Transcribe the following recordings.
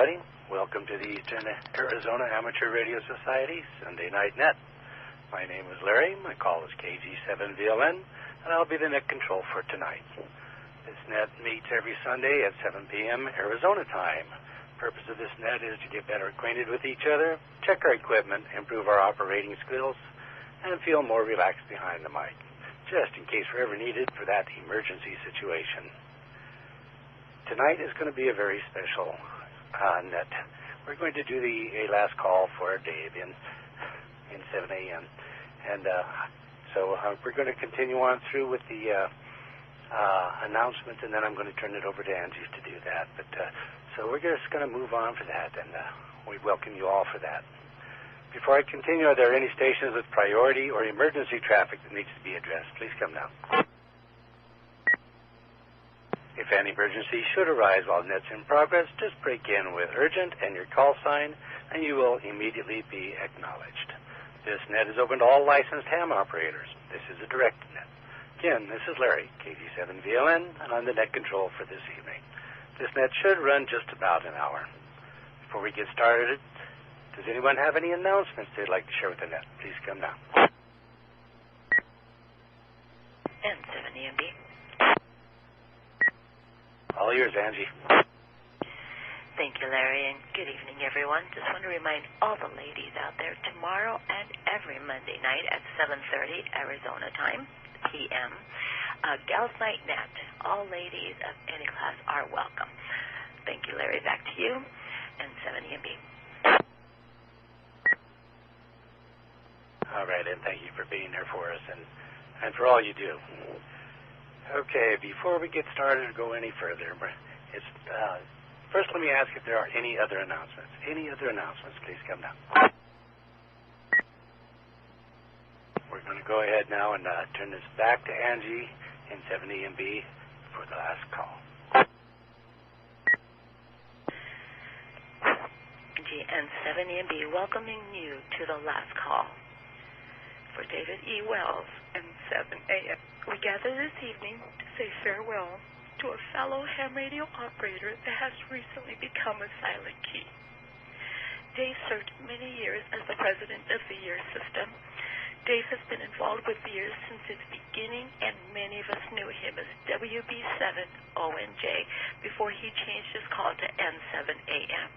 everybody. Welcome to the Eastern Arizona Amateur Radio Society Sunday Night Net. My name is Larry. My call is KG7VLN, and I'll be the net control for tonight. This net meets every Sunday at 7 p.m. Arizona time. The purpose of this net is to get better acquainted with each other, check our equipment, improve our operating skills, and feel more relaxed behind the mic, just in case we're ever needed for that emergency situation. Tonight is going to be a very special net. We're going to do a last call for Dave in 7 a.m. And so we're going to continue on through with the announcement, and then I'm going to turn it over to Angie to do that. But so we're just going to move on for that, and we welcome you all for that. Before I continue, are there any stations with priority or emergency traffic that needs to be addressed? Please come down. If an emergency should arise while net's in progress, just break in with urgent and your call sign, and you will immediately be acknowledged. This net is open to all licensed ham operators. This is a direct net. Again, this is Larry, KG7VLN, and I'm the net control for this evening. This net should run just about an hour. Before we get started, does anyone have any announcements they'd like to share with the net? Please come down. N7EMB. All yours, Angie. Thank you, Larry, and good evening, everyone. Just want to remind all the ladies out there, tomorrow and every Monday night at 7:30 Arizona time, p.m., Gals Night Net. All ladies of any class are welcome. Thank you, Larry. Back to you, and 7EMB. All right, and thank you for being there for us and for all you do. Okay, before we get started or go any further, first let me ask if there are any other announcements. Any other announcements, please come down. We're going to go ahead now and turn this back to Angie in 7EMB for the last call. Angie and 7EMB welcoming you to the last call. For David E. Wells and 7 a.m. We gather this evening to say farewell to a fellow ham radio operator that has recently become a silent key. Dave served many years as the president of the Year system. Dave has been involved with the Year since its beginning, and many of us knew him as WB7ONJ before he changed his call to N7 AM.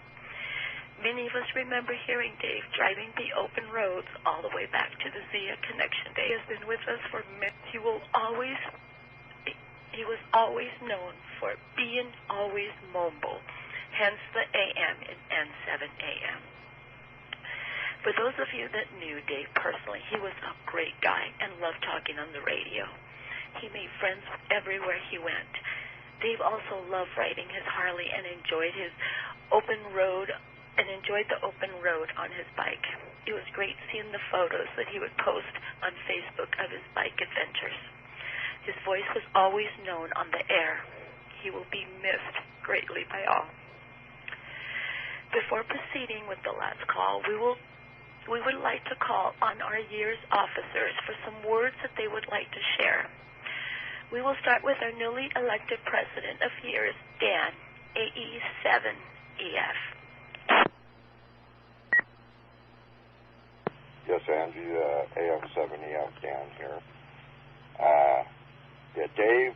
Many of us remember hearing Dave driving the open roads all the way back to the Zia connection. Dave has been with us for many. He was always known for being always mobile, hence the AM in N7 AM. For those of you that knew Dave personally, he was a great guy and loved talking on the radio. He made friends everywhere he went. Dave also loved riding his Harley and enjoyed the open road on his bike. It was great seeing the photos that he would post on Facebook of his bike adventures. His voice was always known on the air. He will be missed greatly by all. Before proceeding with the last call, we would like to call on our Year's officers for some words that they would like to share. We will start with our newly elected president of Year's, Dan, AE7EF. Yes, Angie, AM7EF, Dan here. Dave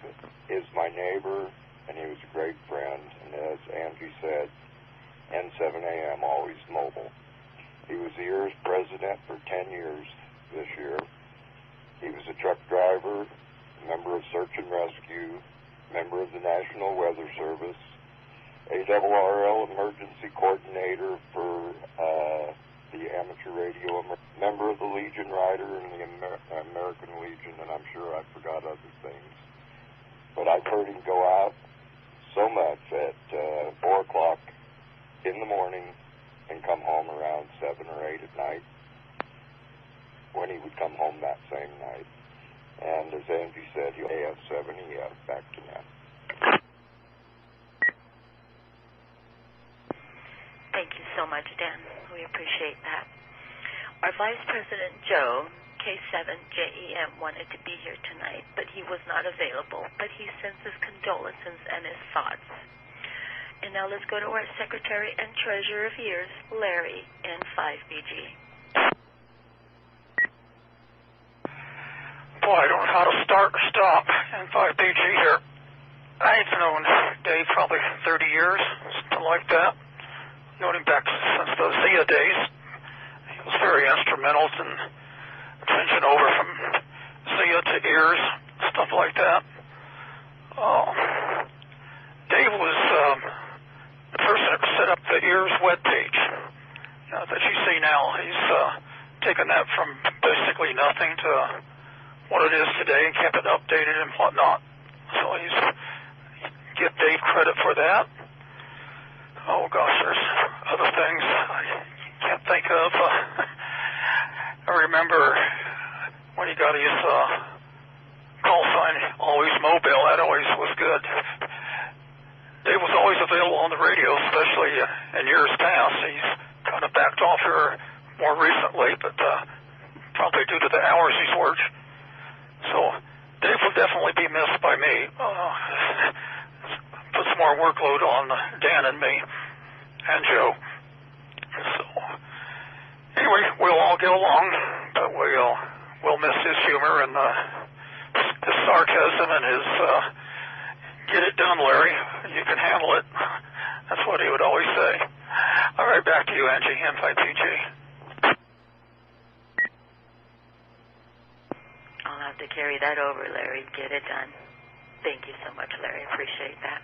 is my neighbor, and he was a great friend, and as Angie said, N7AM, always mobile. He was the Year's president for 10 years this year. He was a truck driver, member of Search and Rescue, member of the National Weather Service, ARRL emergency coordinator for the amateur radio, member of the Legion Rider and the American Legion, and I'm sure I forgot other things. But I've heard him go out so much at 4 o'clock in the morning and come home around 7 or 8 at night, when he would come home that same night. And as Angie said, he'll have 70 back to net. Thank you so much, Dan. We appreciate that. Our Vice President, Joe, K7JEM, wanted to be here tonight, but he was not available. But he sends his condolences and his thoughts. And now let's go to our Secretary and Treasurer of Years, Larry, in 5BG. Boy, I don't know how to start or stop in 5BG here. I've known Dave probably 30 years, something like that. Known him back since the Zia days. He was very instrumental in changing over from Zia to Ears, stuff like that. Dave was the person that set up the Ears webpage that you see now. He's taken that from basically nothing to what it is today and kept it updated and whatnot. So give Dave credit for that. Oh gosh, there's other things I can't think of. I remember when he got his call sign, Always Mobile. That always was good. Dave was always available on the radio, especially in years past. He's kind of backed off here more recently, but probably due to the hours he's worked. So Dave will definitely be missed by me. Puts more workload on Dan and me and Joe. So anyway, we'll all get along, but we'll miss his humor and his sarcasm and his get it done, Larry. You can handle it. That's what he would always say. All right, back to you, Angie, M5PG. I'll have to carry that over, Larry. Get it done. Thank you so much, Larry. I appreciate that.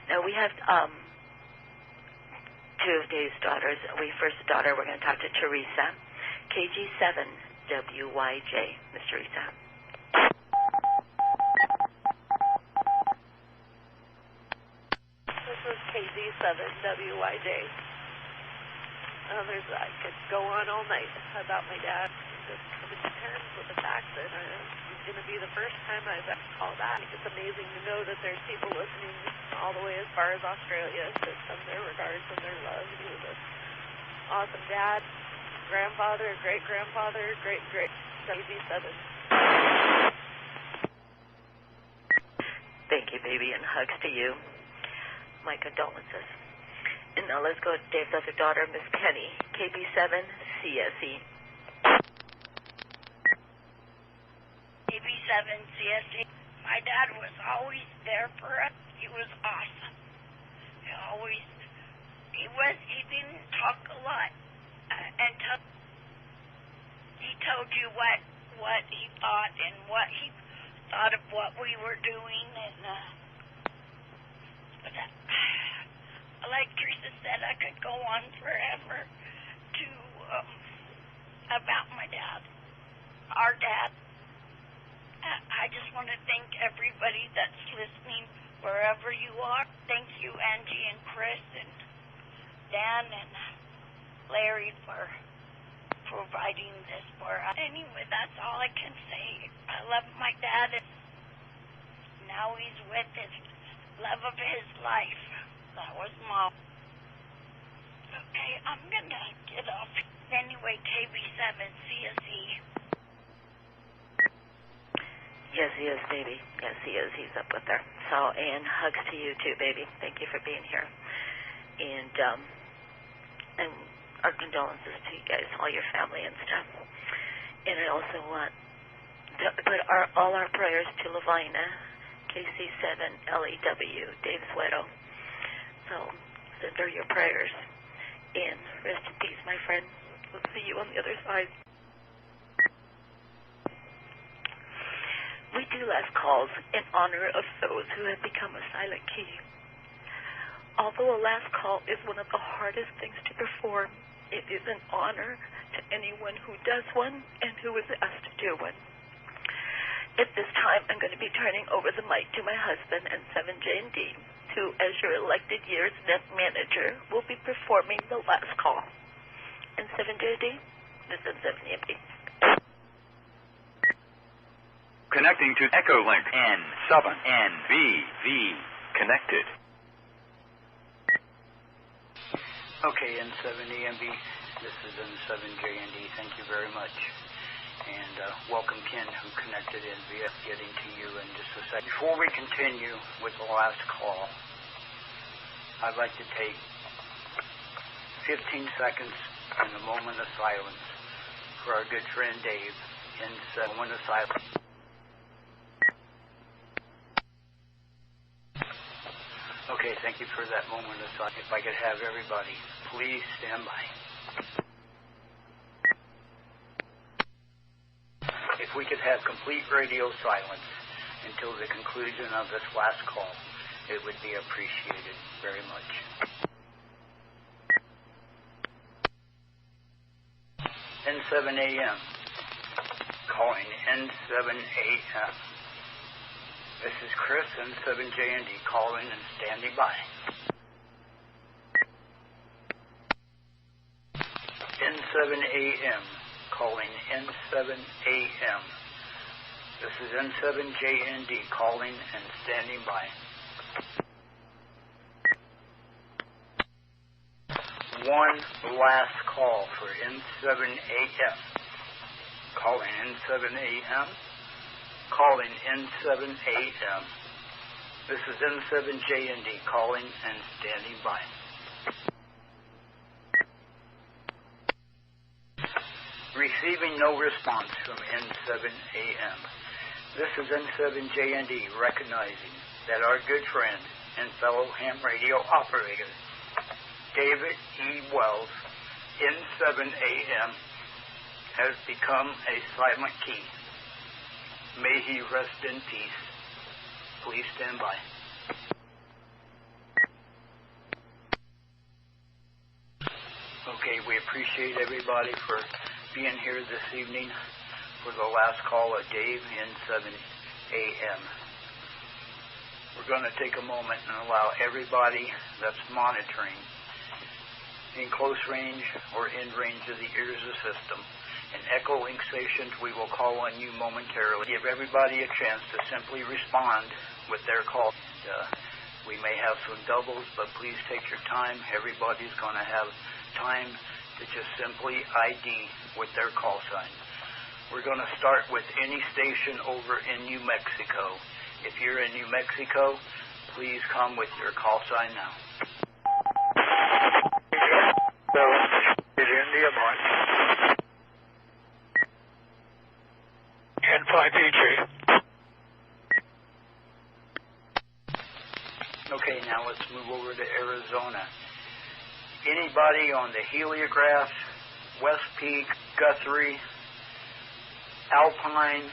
Now, we have two of Dave's daughters. First daughter, we're going to talk to Teresa, KG7WYJ. Miss Teresa. This is KG7WYJ. I could go on all night about my dad. Just coming to terms with the fact that it's going to be the first time I've ever called back. It's amazing to know that there's people listening all the way as far as Australia to send their regards and their love. He was an awesome dad, grandfather, great-grandfather, great-great KG7. Thank you, baby, and hugs to you. My condolences. And now let's go to Dave's other daughter, Miss Penny, KB7CSE. KB7CSE. My dad was always there for us. He was awesome. He didn't talk a lot until he told you what he thought and what he thought of what we were doing. And like Teresa said, I could go on forever about my dad, our dad. I just want to thank everybody that's listening wherever you are. Thank you, Angie and Chris and Dan and Larry for providing this for us. Anyway, that's all I can say. I love my dad, and now he's with his love of his life. That was Mom. Okay, I'm going to get off. Anyway, KB7CSE. Yes, he is, baby. Yes, he is. He's up with her. So, and hugs to you too, baby. Thank you for being here. And our condolences to you guys, all your family and stuff. And I also want to put all our prayers to Lavina, KC7LEW, Dave's widow. So, send her your prayers. And rest in peace, my friend. We'll see you on the other side. We do last calls in honor of those who have become a silent key. Although a last call is one of the hardest things to perform, it is an honor to anyone who does one and who is asked to do one. At this time, I'm going to be turning over the mic to my husband and 7J&D, who, as your elected year's net manager, will be performing the last call. And 7J&D, this is 7JD. Connecting to Echolink N7NBV. Connected. Okay, N7EMB, this is N7JND. Thank you very much. And welcome Ken, who connected in via getting to you in just a second. Before we continue with the last call, I'd like to take 15 seconds in a moment of silence for our good friend Dave in a moment of silence. Okay, thank you for that moment of silence. If I could have everybody, please stand by. If we could have complete radio silence until the conclusion of this last call, it would be appreciated very much. N7 AM, calling N7 AM. This is Chris, N7JND, calling and standing by. N7 AM, calling N7 AM. This is N7JND, calling and standing by. One last call for N7 AM. Calling N7 AM. Calling N7 AM. This is N7JND calling and standing by. Receiving no response from N7 AM. This is N7JND recognizing that our good friend and fellow ham radio operator, David E. Wells, N7 AM, has become a silent key. May he rest in peace. Please stand by. Okay, we appreciate everybody for being here this evening for the last call of Dave, N7 AM. We're going to take a moment and allow everybody that's monitoring in close range or in range of the ears of the system and echo link stations, we will call on you momentarily. Give everybody a chance to simply respond with their call. We may have some doubles, but please take your time. Everybody's going to have time to just simply ID with their call sign. We're going to start with any station over in New Mexico. If you're in New Mexico, please come with your call sign now. India, N5PG. Okay, now let's move over to Arizona. Anybody on the Heliograph, West Peak, Guthrie, Alpine,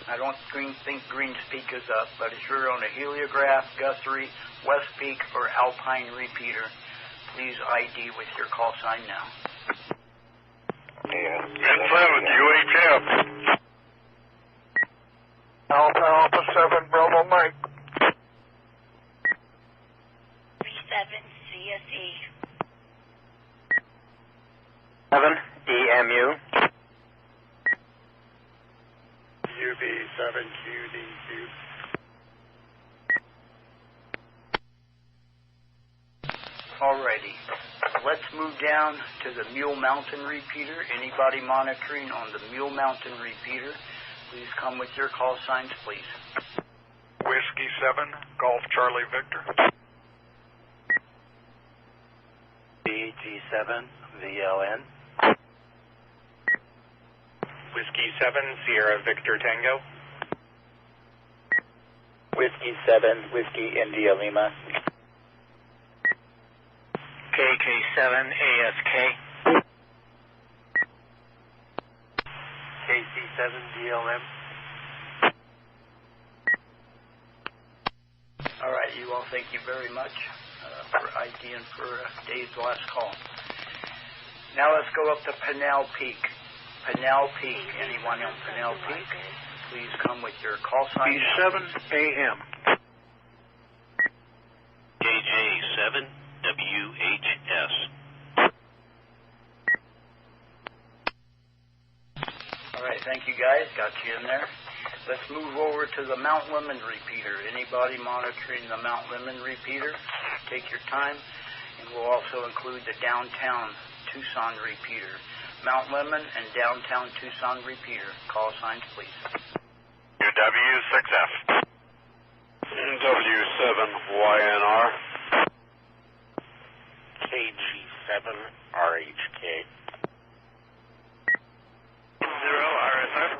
I don't think Greens Peak is up, but if you're on a Heliograph, Guthrie, West Peak, or Alpine repeater, please ID with your call sign now. N7 UHF. Alpha 7 Bravo Mike. 37 CSE. 7 EMU. UB7QDQ. Alrighty, let's move down to the Mule Mountain repeater. Anybody monitoring on the Mule Mountain repeater, please come with your call signs, please. Whiskey 7, Golf Charlie Victor. BG7 VLN. Whiskey 7, Sierra Victor Tango. Whiskey 7 Whiskey India Lima. KK7 ASK. KC7 DLM. All right, you all, thank you very much for IDing for Dave's last call. Now let's go up to Pinal Peak. Pinal Peak. Anyone on Pinal Peak, please come with your call sign. B7 AM. KJ7 WHS. All right, thank you guys. Got you in there. Let's move over to the Mount Lemmon repeater. Anybody monitoring the Mount Lemmon repeater, take your time. And we'll also include the downtown Tucson repeater. Mount Lemmon and downtown Tucson repeater. Call signs, please. W6F. W7YNR. 7RHK. 0RSF.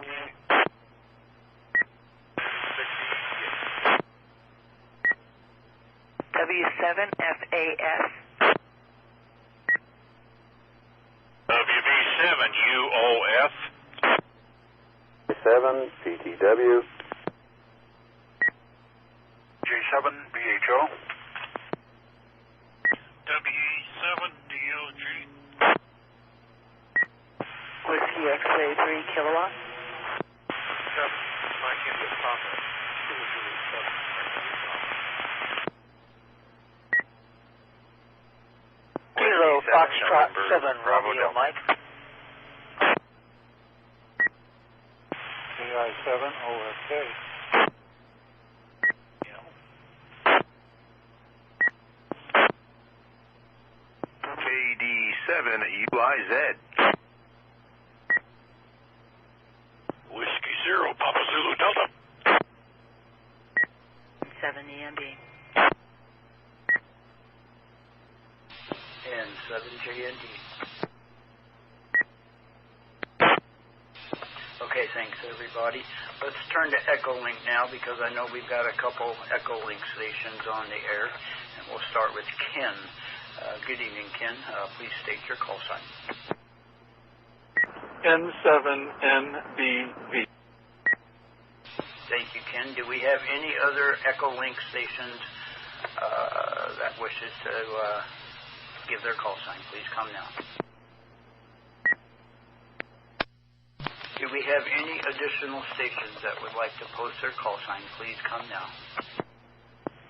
W7FAS. WB7UOF. 7 CTW. J7BHO. WE7DOG. Whiskey X-ray 3 kilowatt. 7 Mike India Papa. Kilo Foxtrot 7 Romeo Mike. CI7 OFK. KD7UIZ. Whiskey 0, Papa Zulu Delta. 7 EMB. And 7JND. Okay, thanks everybody. Let's turn to Echolink now because I know we've got a couple Echolink stations on the air. And we'll start with Ken. Good evening, Ken. Please state your call sign. N7NBV. Thank you, Ken. Do we have any other Echolink stations that wishes to give their call sign? Please come now. Do we have any additional stations that would like to post their call sign? Please come now.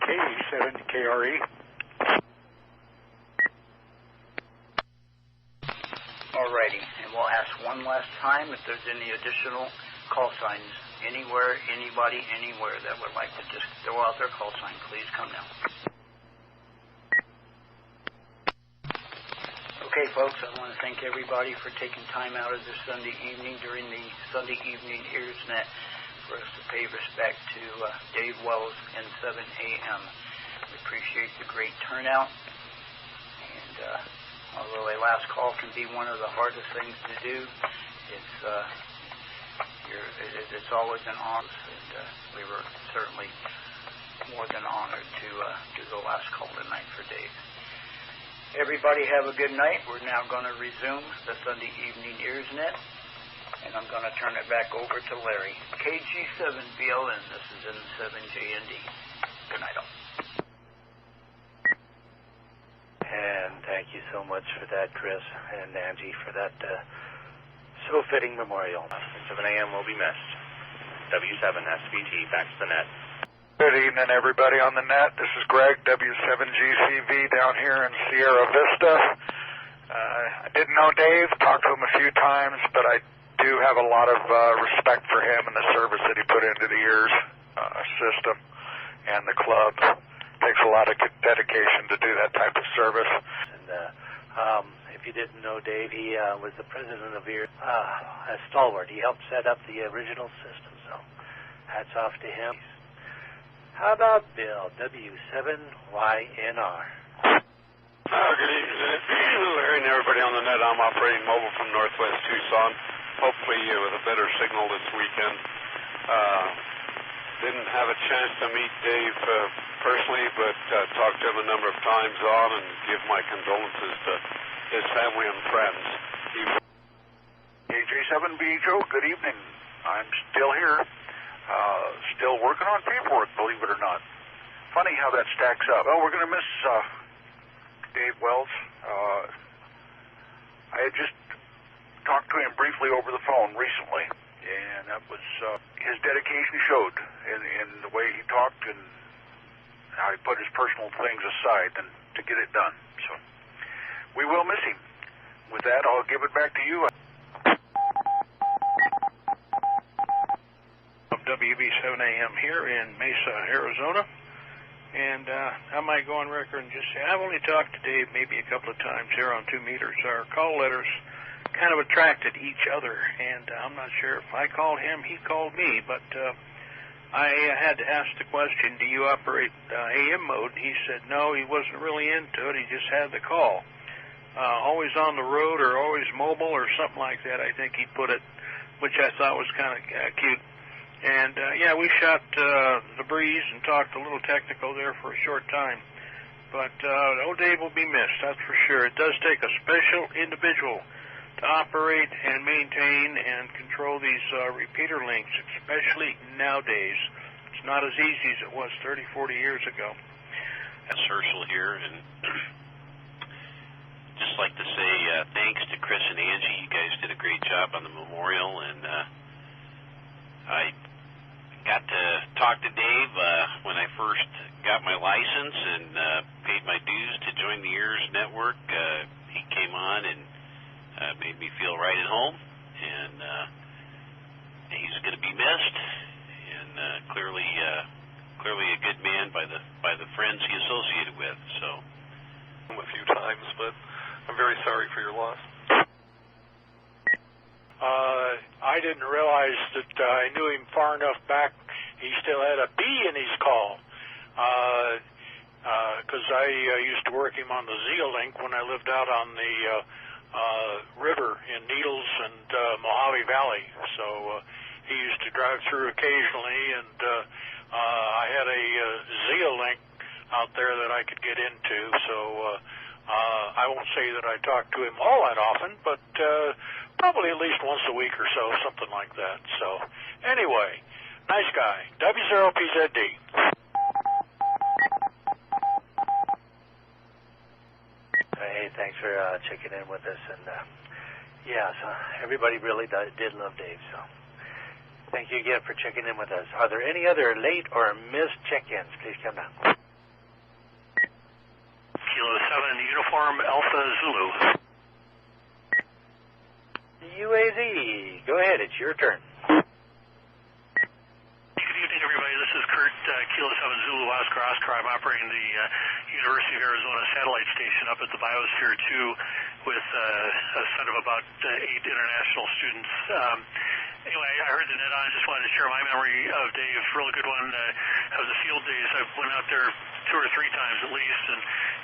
KE7KRE. Alrighty, and we'll ask one last time if there's any additional call signs anywhere, anybody, anywhere that would like to just throw out their call sign. Please come now. Okay, folks, I want to thank everybody for taking time out of this Sunday evening during the Sunday Evening Ears Net for us to pay respect to Dave Wells and 7 a.m. We appreciate the great turnout, and although a last call can be one of the hardest things to do, it's always an honor, and we were certainly more than honored to do the last call tonight for Dave. Everybody have a good night. We're now going to resume the Sunday Evening Ears Net, and I'm going to turn it back over to Larry. KG7BLN, this is N7JND. Good night, all. And thank you so much for that, Chris and Angie, for that so fitting memorial. 7 a.m. will be missed. W7SVT, back to the net. Good evening, everybody on the net. This is Greg, W7GCV, down here in Sierra Vista. I didn't know Dave, talked to him a few times, but I do have a lot of respect for him and the service that he put into the ears system and the club. Takes a lot of dedication to do that type of service. And if you didn't know Dave, he was the president of EARS, a stalwart. He helped set up the original system, so hats off to him. How about Bill, W7YNR? Good evening, Larry and everybody on the net. I'm operating mobile from Northwest Tucson, hopefully with a better signal this weekend. Didn't have a chance to meet Dave personally, but talked to him a number of times on and give my condolences to his family and friends. KJ7BHO, good evening. I'm still here. Still working on paperwork, believe it or not. Funny how that stacks up. Well, we're going to miss Dave Wells. I had just talked to him briefly over the phone recently, and that was his dedication showed in the way he talked and how he put his personal things aside and to get it done. So we will miss him. With that, I'll give it back to you. WB7AM here in Mesa, Arizona, and I might go on record and just say I've only talked to Dave maybe a couple of times here on 2 meters. Our call letters kind of attracted each other, and I'm not sure if I called him, he called me, but I had to ask the question, do you operate AM mode? And he said no, he wasn't really into it, he just had the call. always on the road or always mobile or something like that, I think he put it, which I thought was kind of cute. And, we shot the breeze and talked a little technical there for a short time. But old Dave will be missed, that's for sure. It does take a special individual to operate and maintain and control these repeater links, especially nowadays. It's not as easy as it was 30, 40 years ago. That's Earle here, and just like to say thanks to Chris and Angie. You guys did a great job on the memorial, and I got to talk to Dave when I first got my license and paid my dues to join the Earle Network. He came on and made me feel right at home, and he's going to be missed, and clearly a good man by the friends he associated with. So a few times, but I'm very sorry for your loss. I didn't realize that I knew him far enough back. He still had a B in his call, because I used to work him on the Z-Link when I lived out on the river in Needles and Mojave Valley. So he used to drive through occasionally, and I had a Z-Link out there that I could get into. So I won't say that I talked to him all that often, but probably at least once a week or so, something like that. So anyway, nice guy. W0PZD. Hey, thanks for checking in with us. And so everybody really did love Dave. So thank you again for checking in with us. Are there any other late or missed check-ins? Please come down. Kilo 7 Uniform Alpha Zulu. UAZ, go ahead. It's your turn. Good evening, everybody. This is Kurt, Kilo 7 Zulu Oscar Oscar. I'm operating the University of Arizona satellite station up at the Biosphere 2 with a set of about 8 international students. Anyway, I heard the net on. I just wanted to share my memory of Dave. Real good one of the field days. I went out there 2 or 3 times at least, and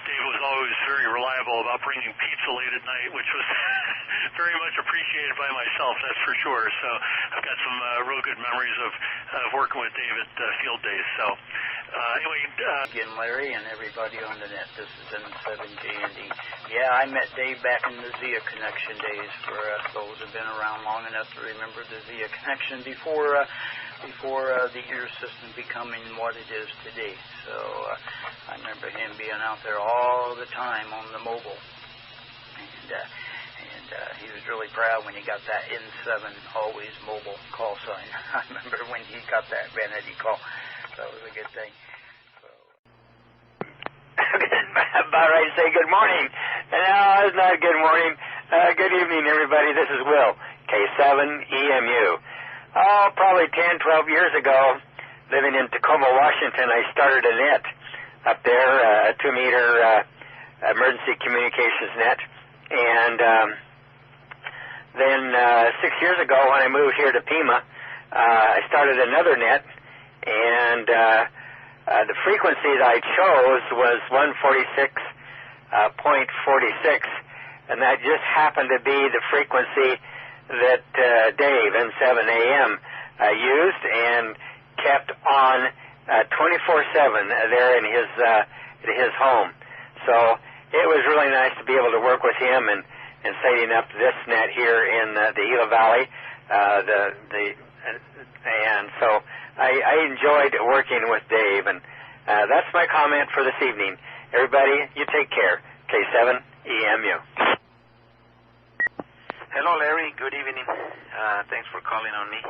Dave was always very reliable about bringing pizza late at night, which was very much appreciated by myself, that's for sure. So I've got some real good memories of working with Dave at field days. So anyway. Again, Larry and everybody on the net, this is N7JND. Yeah, I met Dave back in the Zia Connection days, for those who have been around long enough to remember the Zia Connection before the ear system becoming what it is today. So I remember him being out there all the time on the mobile, and he was really proud when he got that N7 always mobile call sign. I remember when he got that vanity call. That was a good thing. So. About right to say good morning. No, it's not good morning. Good evening, everybody. This is Will, K7EMU. Oh, probably 10, 12 years ago, living in Tacoma, Washington, I started a net up there, a 2-meter emergency communications net. And then 6 years ago, when I moved here to Pima, I started another net. And the frequency that I chose was 146.46, and that just happened to be the frequency that Dave, N7AM, used and kept on 24/7 there in his home. So it was really nice to be able to work with him and setting up this net here in the Gila Valley. And so I enjoyed working with Dave, and that's my comment for this evening. Everybody, you take care. K7EMU. Hello, Larry. Good evening. Thanks for calling on me.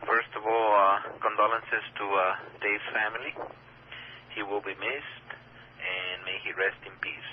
First of all, condolences to Dave's family. He will be missed, and may he rest in peace.